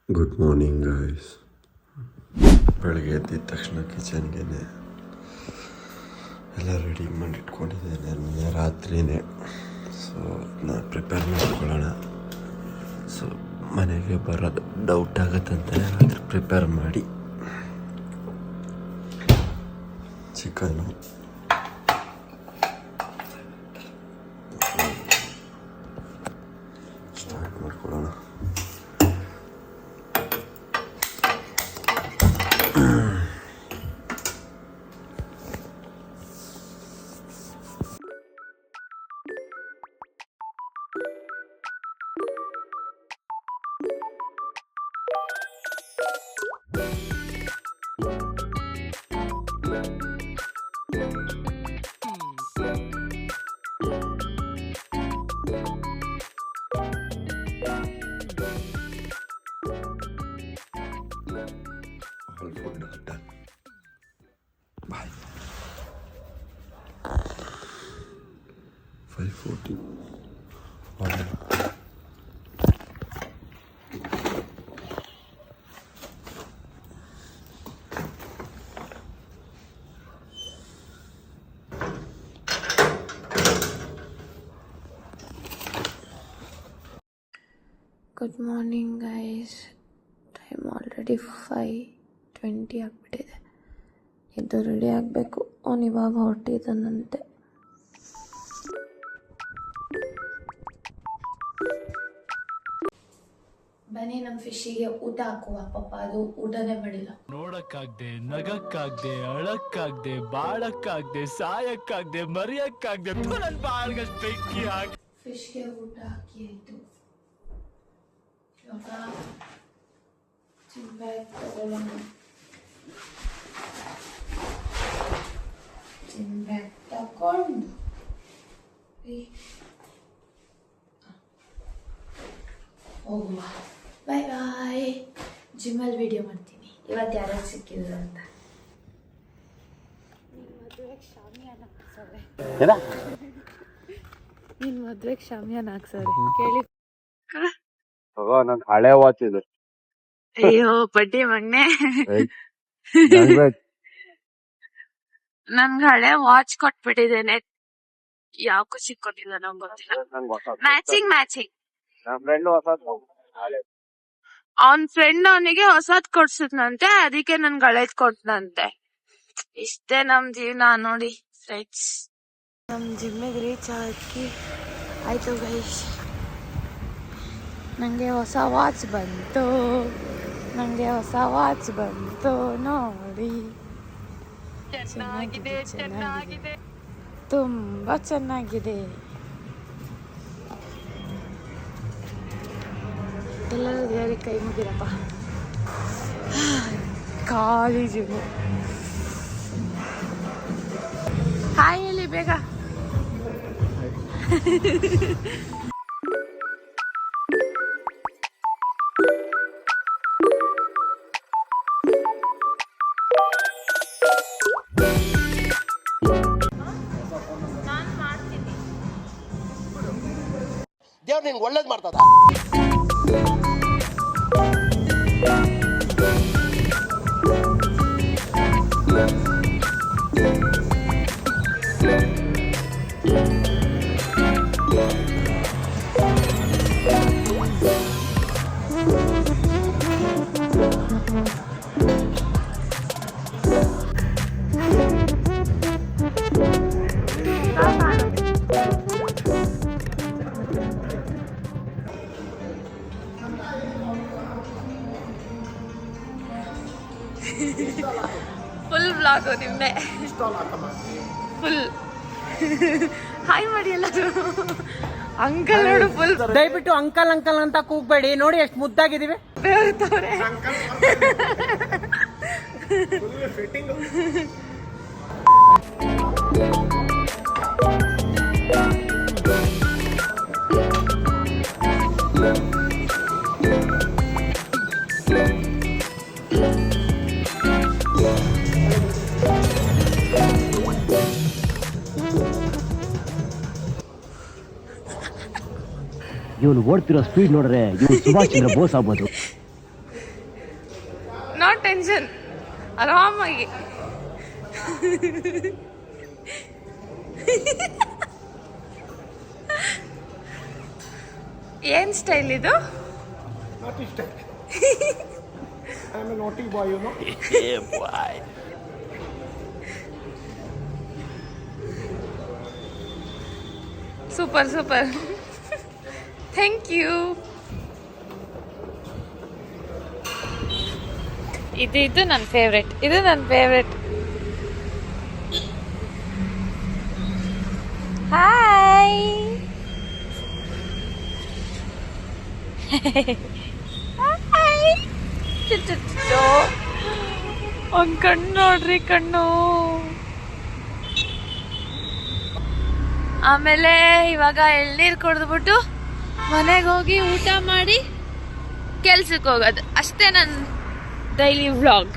Good morning guys. ಬೆಳಗ್ಗೆ ಎದ್ದಿದ ತಕ್ಷಣ ಕಿಚನ್ಗೆ ಎಲ್ಲ ರೆಡಿ ಮಾಡಿ ಇಟ್ಕೊಂಡಿದ್ದೇನೆ ನಿನ್ನೆ ರಾತ್ರಿನೇ. ಸೊ ಅದನ್ನ ಪ್ರಿಪೇರ್ ಮಾಡ್ಕೊಳ್ಳೋಣ. ಸೊ ಮನೆಗೆ ಬರೋದು ಡೌಟ್ ಆಗುತ್ತಂತ ರಾತ್ರಿ ಪ್ರಿಪೇರ್ ಮಾಡಿ ಚಿಕನ್ನು ಸ್ಟಾರ್ಟ್ ಮಾಡ್ಕೊಳ್ಳೋಣ. Food done. Bye. 5:40. Good morning guys. Time already 5:20 ಆಗಿಬಿಟ್ಟಿದೆ. ಇದು ರೆಡಿ ಆಗಬೇಕು. ಅವನು ಇವಾಗ ಹೊರಟಿದ್ದಾನಂತೆ. ಬನ್ನಿ ನಮ್ಮ ಫಿಶಿಗೆ ಊಟ ಹಾಕುವ. ಪಾಪ ಅದು ಊಟನೇ ಮಾಡಿಲ್ಲ. ನೋಡಕ್ಕಾಗ್ದೆ, ನಗಕ್ಕಾಗ್ದೆ, ಅಳಕ್ಕಾಗ್ದೆ, ಬಾಳಕ್ಕಾಗ್ದೆ, ಸಾಯಕ್ಕಾಗ್ದೆ, ಮರಿಯಕ್ಕಾಗ್ದೆ, ನನ್ ಬಾಳ್ಗಷ್ಟು ಬೆಂಕಿ ಹಾಕಿ ಫಿಶ್ಗೆ ಊಟ ಹಾಕಿ ಆಯಿತು. ಇವಾಗ ಬ್ಯಾಗ್ ತಗೊಳ್ಳೋಣ. ಬ್ಯಾಗ್ ತಗೊಂಡು ಹೋಗುವ. ಬಾಯ್ ಬಾಯ್. ಜಿಮ್ಮಲ್ಲಿ ವಿಡಿಯೋ ಮಾಡ್ತೀನಿ ಇವತ್ತು ಯಾರ್ಯಾರು ಸಿಕ್ಕಿದ್ರು ಅಂತ. ನಿನ್ ಮದ್ವೆಗೆ ಶಾಮಿಯಾನ ಹಾಕ್ಸವ್ರೆ ಕೇಳಿ. ನನ್ ಹಳೆ ವಾಚ್ ಇದು. ಅಯ್ಯೋ ಬಡ್ಡಿ ಮಗ್ನೆ, ನನ್ಗೆ ಹಳೆ ವಾಚ್ ಕೊಟ್ಬಿಟ್ಟಿದ್ದೇನೆ. ಯಾವ ಖುಷಿ ಕೊಟ್ಟಿಲ್ಲ ನಂಗೆ ಗೊತ್ತಿಲ್ಲ. ಮ್ಯಾಚಿಂಗ್ ಅವನ್ ಫ್ರೆಂಡ್ ಅವನಿಗೆ ಹೊಸದ್ ಕೊಡ್ಸಿದ್ನಂತೆ, ಅದಕ್ಕೆ ನನ್ಗೆ ಹಳೇದ್ ಕೊಟ್ನಂತೆ. ಇಷ್ಟೇ ನಮ್ ಜೀವನ ನೋಡಿ ಫ್ರೆಂಡ್ಸ್. ನಮ್ ಜಿಮ್ಮಿಗೆ ರೀಚ್ ಹಾಕಿ ಆಯ್ತು ಗೈಸ್. ನಂಗೆ ಹೊಸ ವಾಚ್ ಬಂತು ನೋಡಿ. ಚೆನ್ನಾಗಿದೆ, ತುಂಬಾ ಚೆನ್ನಾಗಿದೆ. ಎಲ್ಲರೂ ದೇವರಿಗೆ ಕೈ ಮುಗಿರಪ್ಪ. ಖಾಲಿ ಜಿಮ್ಮು. ಹಾಯ್ ಹೇಳಿ ಬೇಗ. ದೇವ್ರು ನಿನ್ಗೆ ಒಳ್ಳೇದು ಮಾಡ್ತದ. ಫುಲ್ ಬ್ಲಾಗು ನಿಮ್ದೆ. ಫುಲ್ ಹಾಯ್ ಮಾಡಿ ಎಲ್ಲರೂ. ಅಂಕಲ್ ನೋಡು ಫುಲ್. ದಯವಿಟ್ಟು ಅಂಕಲ್ ಅಂತ ಕೂಗ್ಬೇಡಿ. ನೋಡಿ ಎಷ್ಟು ಮುದ್ದಾಗಿದ್ದೀವಿ. ಇವನು ಓಡ್ತಿರೋ ಸ್ಪೀಡ್ ನೋಡ್ರೆ ಇವನು ಸುಭಾಷ್ ಚಂದ್ರ ಬೋಸ್ ಆಗ್ಬೋದು. ನಾಟ್ ಟೆನ್ಷನ್, ಆರಾಮಾಗಿ. ಏನ್ ಸ್ಟೈಲ್ ಇದು? Super super, thank you. ಇದು ನನ್ನ ಫೇವ್ರೆಟ್, ಇದು ನನ್ನ ಫೇವ್ರೆಟ್. ಹಾಯ್. ಒಂದ್ ಕಣ್ಣು ನೋಡ್ರಿ, ಕಣ್ಣು. ಆಮೇಲೆ ಇವಾಗ ಎಳ್ನೀರು ಕುಡಿದ್ಬಿಟ್ಟು ಮನೆಗೆ ಹೋಗಿ ಊಟ ಮಾಡಿ ಕೆಲ್ಸಕ್ಕೆ ಹೋಗೋದು ಅಷ್ಟೇ ನನ್ನ ಡೈಲಿ ವ್ಲಾಗ್.